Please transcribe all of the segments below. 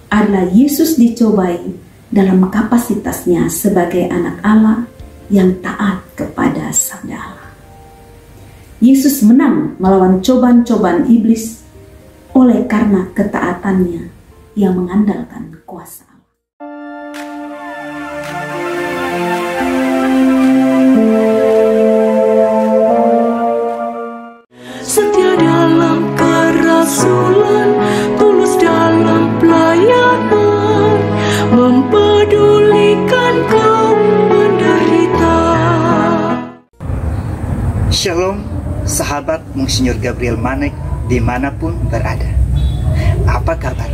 adalah Yesus dicobai dalam kapasitasnya sebagai anak Allah yang taat kepada sabda Allah. Yesus menang melawan cobaan-cobaan iblis oleh karena ketaatannya yang mengandalkan kuasa Allah. Setia dalam kerasulan, tulus dalam pelayanan, mempedulikan kaum menderita. Shalom, sahabat Monsinyur Gabriel Manek dimanapun berada. Apa kabar?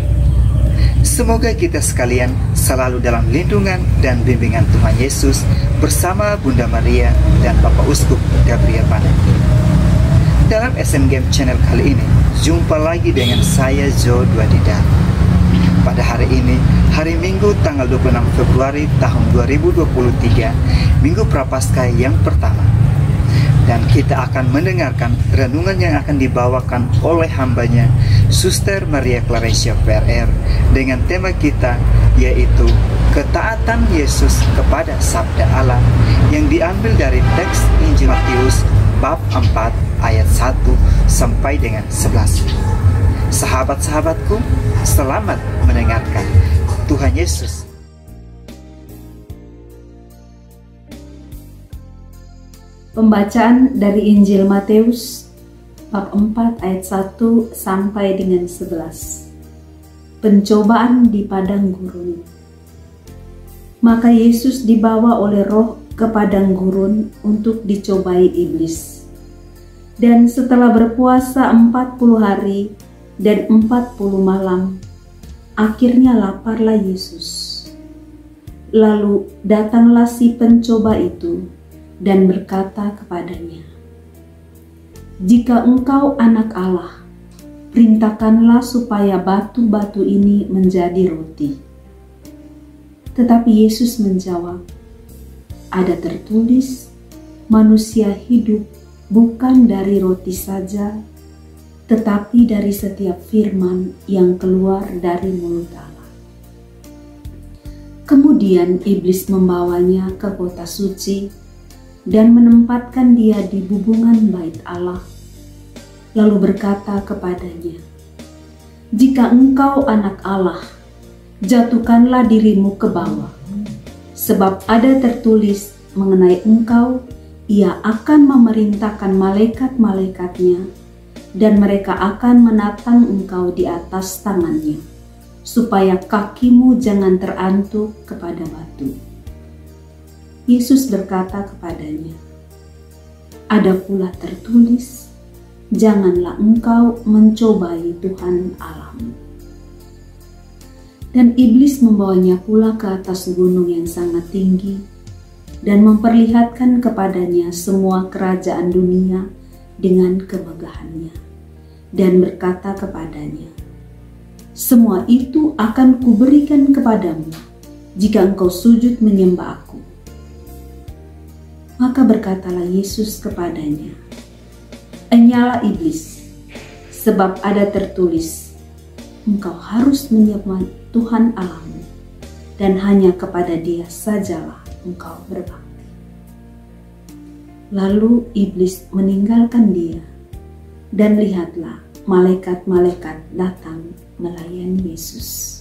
Semoga kita sekalian selalu dalam lindungan dan bimbingan Tuhan Yesus bersama Bunda Maria dan Bapak Uskup Gabriel Manek. Dalam SM Game Channel kali ini, jumpa lagi dengan saya Joe Dwadida. Pada hari ini, hari Minggu tanggal 26 Februari tahun 2023, Minggu Prapaskah yang pertama. Dan kita akan mendengarkan renungan yang akan dibawakan oleh hambanya, Suster Maria Clarencia PRR, dengan tema kita yaitu ketaatan Yesus kepada sabda Allah, yang diambil dari teks Injil Matius bab 4 ayat 1 sampai dengan 11. Sahabat-sahabatku, selamat mendengarkan. Tuhan Yesus. Pembacaan dari Injil Matius bab 4 ayat 1 sampai dengan 11. Pencobaan di padang gurun. Maka Yesus dibawa oleh Roh ke padang gurun untuk dicobai iblis. Dan setelah berpuasa 40 hari dan 40 malam, akhirnya laparlah Yesus. Lalu datanglah si pencoba itu dan berkata kepadanya, "Jika engkau anak Allah, perintahkanlah supaya batu-batu ini menjadi roti." Tetapi Yesus menjawab, "Ada tertulis, manusia hidup bukan dari roti saja, tetapi dari setiap firman yang keluar dari mulut Allah." Kemudian iblis membawanya ke kota suci dan menempatkan dia di bubungan bait Allah, lalu berkata kepadanya, "Jika engkau anak Allah, jatuhkanlah dirimu ke bawah, sebab ada tertulis mengenai engkau, Ia akan memerintahkan malaikat-malaikatnya, dan mereka akan menatang engkau di atas tangannya, supaya kakimu jangan terantuk kepada batu." Yesus berkata kepadanya, "Ada pula tertulis, janganlah engkau mencobai Tuhan Allahmu." Dan iblis membawanya pula ke atas gunung yang sangat tinggi dan memperlihatkan kepadanya semua kerajaan dunia dengan kemegahannya, dan berkata kepadanya, "Semua itu akan kuberikan kepadamu jika engkau sujud menyembah Aku." Maka berkatalah Yesus kepadanya, "Enyalah iblis, sebab ada tertulis, engkau harus menyembah Tuhan Allahmu, dan hanya kepada Dia sajalah engkau berbakti." Lalu iblis meninggalkan dia, dan lihatlah malaikat-malaikat datang melayani Yesus.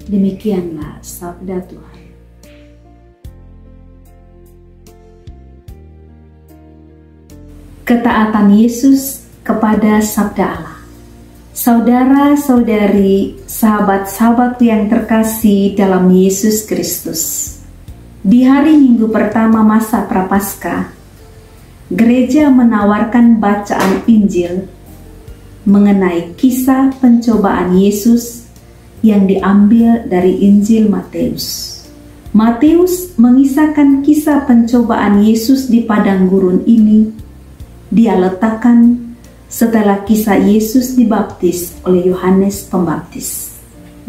Demikianlah sabda Tuhan. Ketaatan Yesus kepada sabda Allah. Saudara-saudari, sahabat-sahabat yang terkasih dalam Yesus Kristus. Di hari Minggu pertama masa Prapaskah, gereja menawarkan bacaan Injil mengenai kisah pencobaan Yesus yang diambil dari Injil Matius. Matius mengisahkan kisah pencobaan Yesus di padang gurun ini. Dia letakkan setelah kisah Yesus dibaptis oleh Yohanes Pembaptis.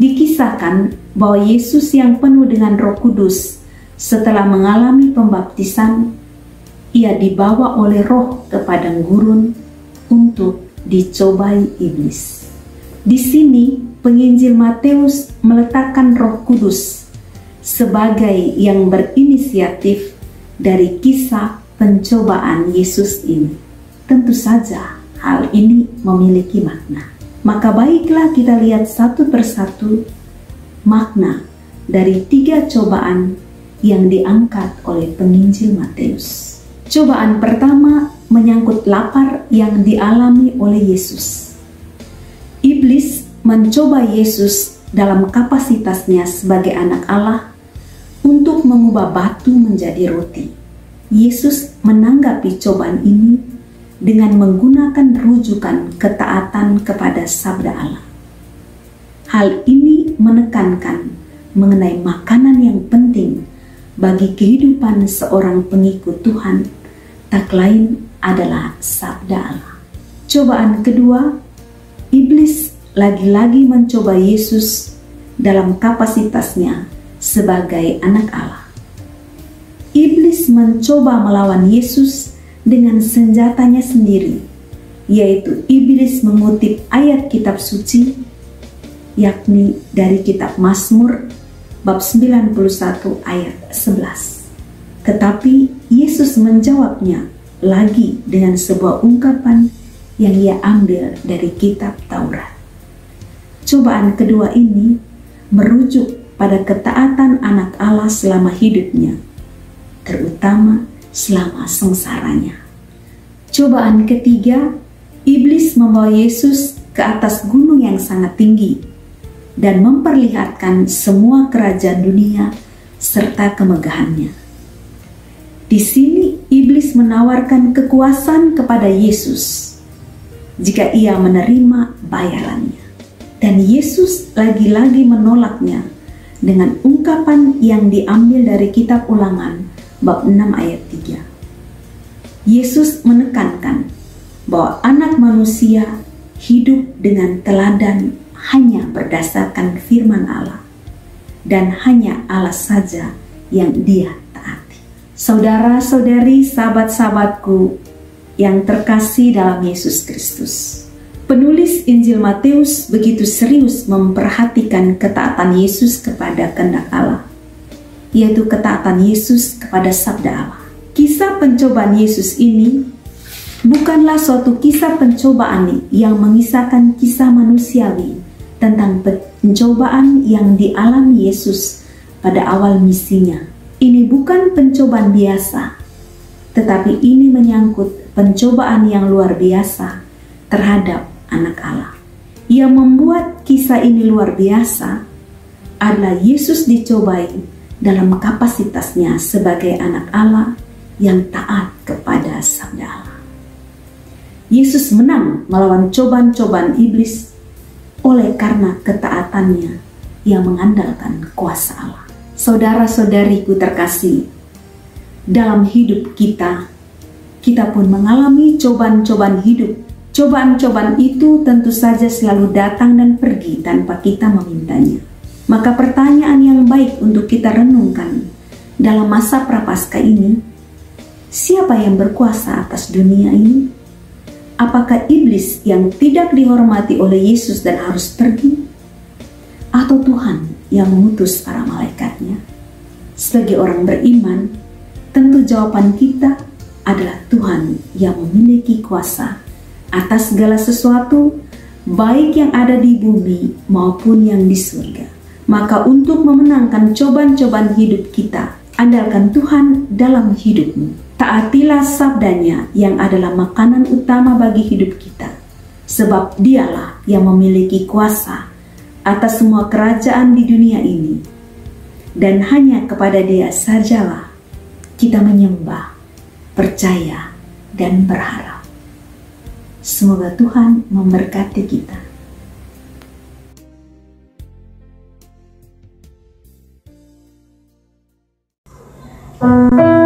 Dikisahkan bahwa Yesus yang penuh dengan Roh Kudus setelah mengalami pembaptisan, ia dibawa oleh Roh ke padang gurun untuk dicobai iblis. Di sini penginjil Matius meletakkan Roh Kudus sebagai yang berinisiatif dari kisah pencobaan Yesus ini. Tentu saja hal ini memiliki makna. Maka baiklah kita lihat satu persatu makna dari 3 cobaan yang diangkat oleh penginjil Matius. Cobaan pertama menyangkut lapar yang dialami oleh Yesus. Iblis mencoba Yesus dalam kapasitasnya sebagai anak Allah untuk mengubah batu menjadi roti. Yesus menanggapi cobaan ini dengan menggunakan rujukan ketaatan kepada sabda Allah. Hal ini menekankan mengenai makanan yang penting bagi kehidupan seorang pengikut Tuhan, tak lain adalah sabda Allah. Cobaan kedua, iblis lagi-lagi mencoba Yesus dalam kapasitasnya sebagai anak Allah. Iblis mencoba melawan Yesus dengan senjatanya sendiri, yaitu iblis mengutip ayat kitab suci, yakni dari kitab Mazmur bab 91 ayat 11. Tetapi Yesus menjawabnya lagi dengan sebuah ungkapan yang ia ambil dari kitab Taurat. Cobaan kedua ini merujuk pada ketaatan anak Allah selama hidupnya, terutama selama sengsaranya. Cobaan ketiga, iblis membawa Yesus ke atas gunung yang sangat tinggi dan memperlihatkan semua kerajaan dunia serta kemegahannya. Di sini iblis menawarkan kekuasaan kepada Yesus jika ia menerima bayarannya. Dan Yesus lagi-lagi menolaknya dengan ungkapan yang diambil dari kitab Ulangan bab 6 ayat 3. Yesus menekankan bahwa anak manusia hidup dengan teladan hanya berdasarkan firman Allah, dan hanya Allah saja yang dia taati. Saudara-saudari, sahabat-sahabatku yang terkasih dalam Yesus Kristus, penulis Injil Matius begitu serius memperhatikan ketaatan Yesus kepada kehendak Allah, yaitu ketaatan Yesus kepada sabda Allah. Kisah pencobaan Yesus ini bukanlah suatu kisah pencobaan yang mengisahkan kisah manusiawi tentang pencobaan yang dialami Yesus pada awal misinya. Ini bukan pencobaan biasa, tetapi ini menyangkut pencobaan yang luar biasa terhadap anak Allah. Yang membuat kisah ini luar biasa adalah Yesus dicobai dalam kapasitasnya sebagai anak Allah yang taat kepada sabda Allah. Yesus menang melawan cobaan-cobaan iblis oleh karena ketaatannya yang mengandalkan kuasa Allah. Saudara-saudariku terkasih, dalam hidup kita pun mengalami cobaan-cobaan hidup. Cobaan-cobaan itu tentu saja selalu datang dan pergi tanpa kita memintanya. Maka pertanyaan yang baik untuk kita renungkan dalam masa prapaskah ini, siapa yang berkuasa atas dunia ini? Apakah iblis yang tidak dihormati oleh Yesus dan harus pergi? Atau Tuhan yang mengutus para malaikatnya? Sebagai orang beriman, tentu jawaban kita adalah Tuhan yang memiliki kuasa atas segala sesuatu, baik yang ada di bumi maupun yang di surga. Maka untuk memenangkan cobaan-cobaan hidup kita, andalkan Tuhan dalam hidupmu. Taatilah sabdanya yang adalah makanan utama bagi hidup kita, sebab dialah yang memiliki kuasa atas semua kerajaan di dunia ini. Dan hanya kepada dia sajalah kita menyembah, percaya, dan berharap. Semoga Tuhan memberkati kita. Bangsa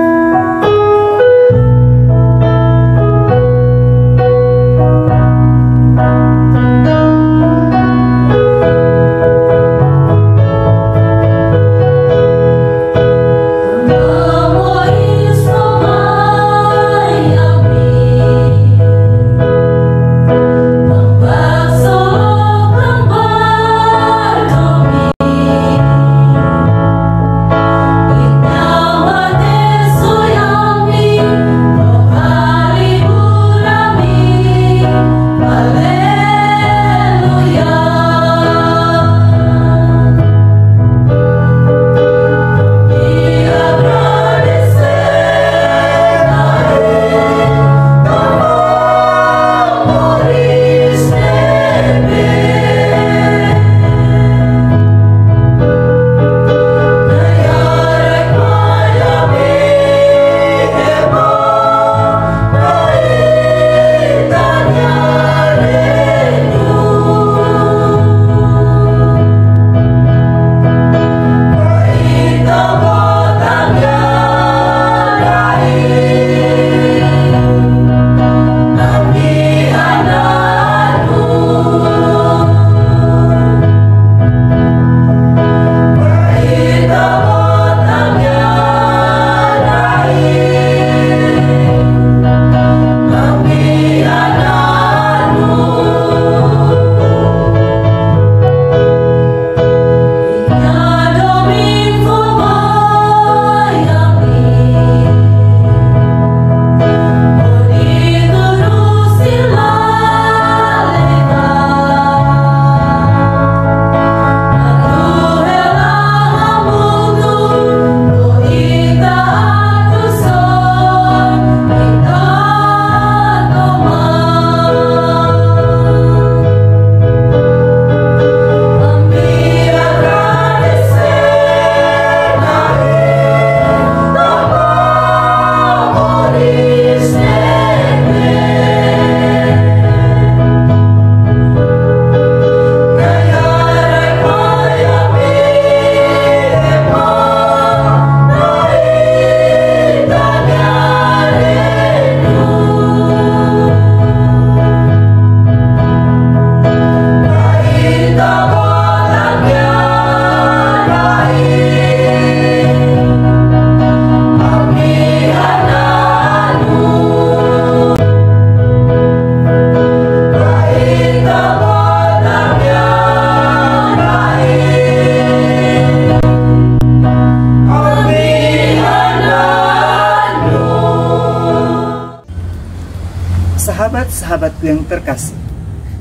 sahabatku yang terkasih,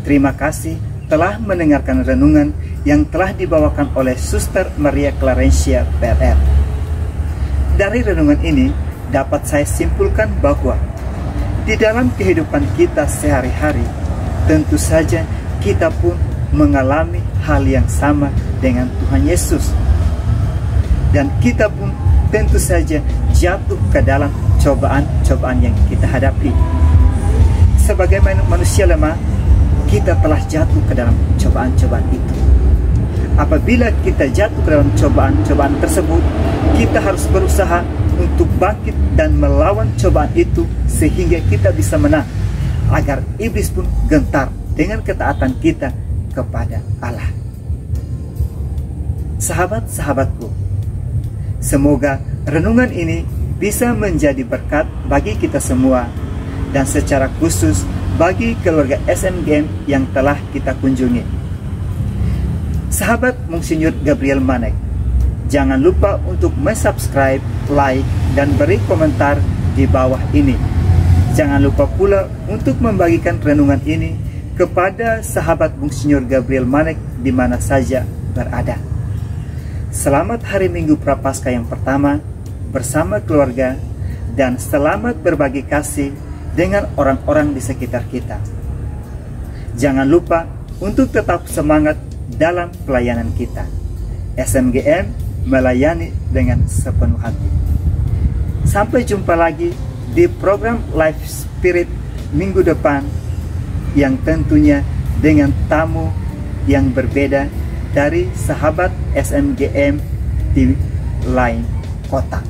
terima kasih telah mendengarkan renungan yang telah dibawakan oleh Suster Maria Clarencia PRR. Dari renungan ini dapat saya simpulkan bahwa di dalam kehidupan kita sehari-hari, tentu saja kita pun mengalami hal yang sama dengan Tuhan Yesus. Dan kita pun tentu saja jatuh ke dalam cobaan-cobaan yang kita hadapi. Sebagai manusia lemah, kita telah jatuh ke dalam cobaan-cobaan itu. Apabila kita jatuh ke dalam cobaan-cobaan tersebut, kita harus berusaha untuk bangkit dan melawan cobaan itu sehingga kita bisa menang, agar iblis pun gentar dengan ketaatan kita kepada Allah. Sahabat-sahabatku, semoga renungan ini bisa menjadi berkat bagi kita semua, dan secara khusus bagi keluarga SMGM yang telah kita kunjungi. Sahabat Monsinyur Gabriel Manek, jangan lupa untuk subscribe, like, dan beri komentar di bawah ini. Jangan lupa pula untuk membagikan renungan ini kepada sahabat Monsinyur Gabriel Manek di mana saja berada. Selamat Hari Minggu Prapaskah yang pertama bersama keluarga, dan selamat berbagi kasih dengan orang-orang di sekitar kita. Jangan lupa untuk tetap semangat dalam pelayanan kita. SMGM melayani dengan sepenuh hati. Sampai jumpa lagi di program Life Spirit minggu depan, yang tentunya dengan tamu yang berbeda dari sahabat SMGM di lain kota.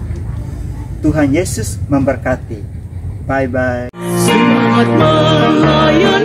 Tuhan Yesus memberkati. Bye-bye. Semangat melayani.